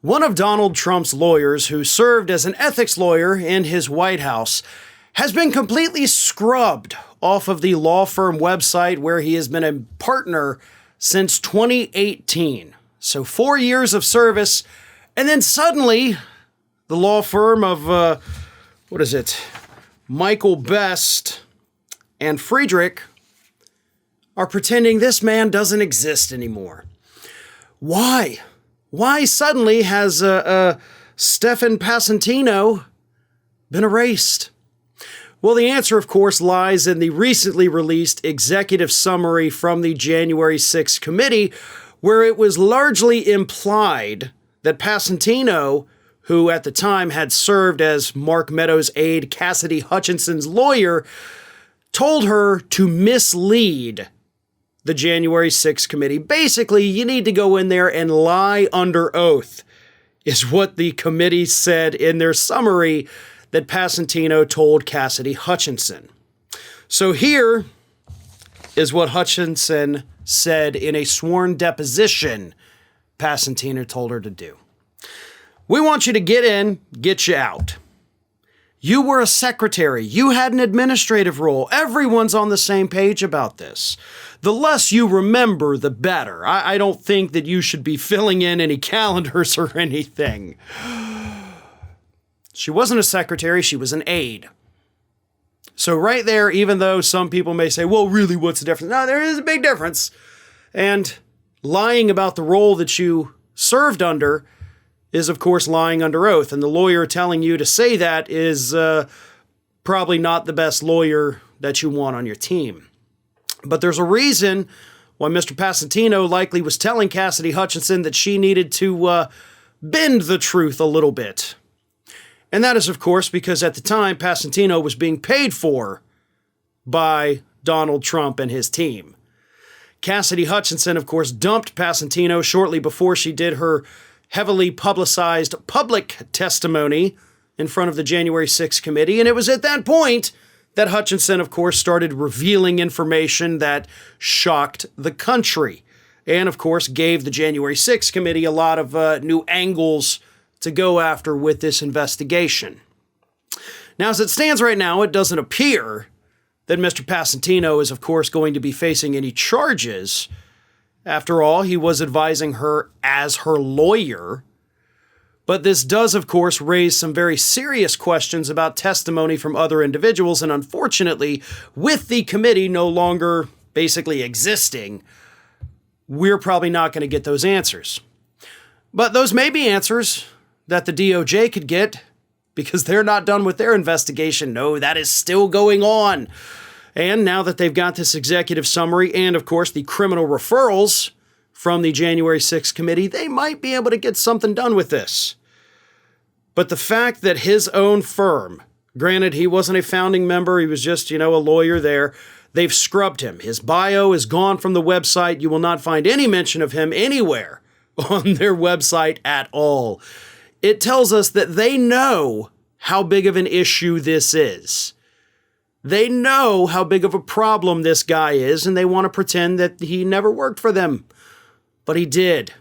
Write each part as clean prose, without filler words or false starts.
One of Donald Trump's lawyers, who served as an ethics lawyer in his White House, has been completely scrubbed off of the law firm website where he has been a partner since 2018. So 4 years of service, and then suddenly the law firm of, Michael Best and Friedrich are pretending this man doesn't exist anymore. Why? Why suddenly has Stefan Pastino been erased? Well, the answer, of course, lies in the recently released executive summary from the January 6th committee, where it was largely implied that Pastino, who at the time had served as Mark Meadows' aide Cassidy Hutchinson's lawyer, told her to mislead the January 6th committee. Basically, you need to go in there and lie under oath, is what the committee said in their summary that Pastino told Cassidy Hutchinson. So here is what Hutchinson said in a sworn deposition Pastino told her to do. We want you to get in, get you out. You were a secretary. You had an administrative role. Everyone's on the same page about this. The less you remember, the better. I don't think that you should be filling in any calendars or anything. She wasn't a secretary. She was an aide. So right there, even though some people may say, well, really, what's the difference? No, there is a big difference. And lying about the role that you served under is, of course, lying under oath. And the lawyer telling you to say that is probably not the best lawyer that you want on your team. But there's a reason why Mr. Pastino likely was telling Cassidy Hutchinson that she needed to bend the truth a little bit. And that is, of course, because at the time, Pastino was being paid for by Donald Trump and his team. Cassidy Hutchinson, of course, dumped Pastino shortly before she did her heavily publicized public testimony in front of the January 6th committee. And it was at that point that Hutchinson, of course, started revealing information that shocked the country. And, of course, gave the January 6th committee a lot of new angles to go after with this investigation. Now, as it stands right now, it doesn't appear that Mr. Pastino is, of course, going to be facing any charges. After all, he was advising her as her lawyer. But this does, of course, raise some very serious questions about testimony from other individuals. And unfortunately, with the committee no longer basically existing, we're probably not going to get those answers. But those may be answers that the DOJ could get because they're not done with their investigation. No, that is still going on. And now that they've got this executive summary and, of course, the criminal referrals from the January 6th committee, they might be able to get something done with this. But the fact that his own firm, granted, he wasn't a founding member, he was just, a lawyer there, they've scrubbed him. His bio is gone from the website. You will not find any mention of him anywhere on their website at all. It tells us that they know how big of an issue this is. They know how big of a problem this guy is, and they want to pretend that he never worked for them. But he did.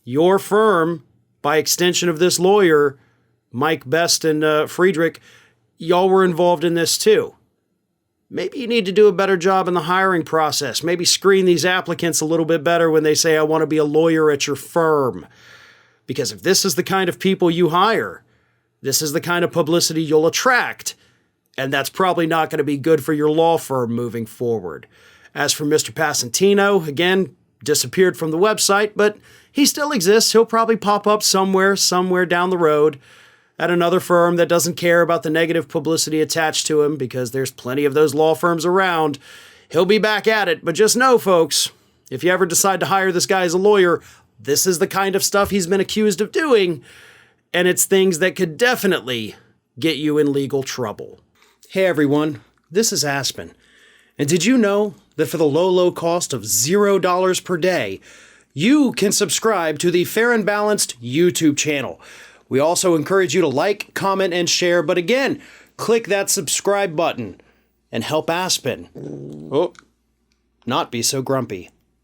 Your firm, by extension of this lawyer, Mike Best and Friedrich, y'all were involved in this too. Maybe you need to do a better job in the hiring process. Maybe screen these applicants a little bit better when they say, I want to be a lawyer at your firm. Because if this is the kind of people you hire, this is the kind of publicity you'll attract. And that's probably not going to be good for your law firm moving forward. As for Mr. Pastino, again, disappeared from the website, but he still exists. He'll probably pop up somewhere down the road at another firm that doesn't care about the negative publicity attached to him because there's plenty of those law firms around. He'll be back at it. But just know, folks, if you ever decide to hire this guy as a lawyer, this is the kind of stuff he's been accused of doing, and it's things that could definitely get you in legal trouble. Hey everyone, this is Aspen. And did you know that for the low cost of $0 per day, you can subscribe to the Fair and Balanced YouTube channel? We also encourage you to like, comment, and share, but again, click that subscribe button and help Aspen not be so grumpy.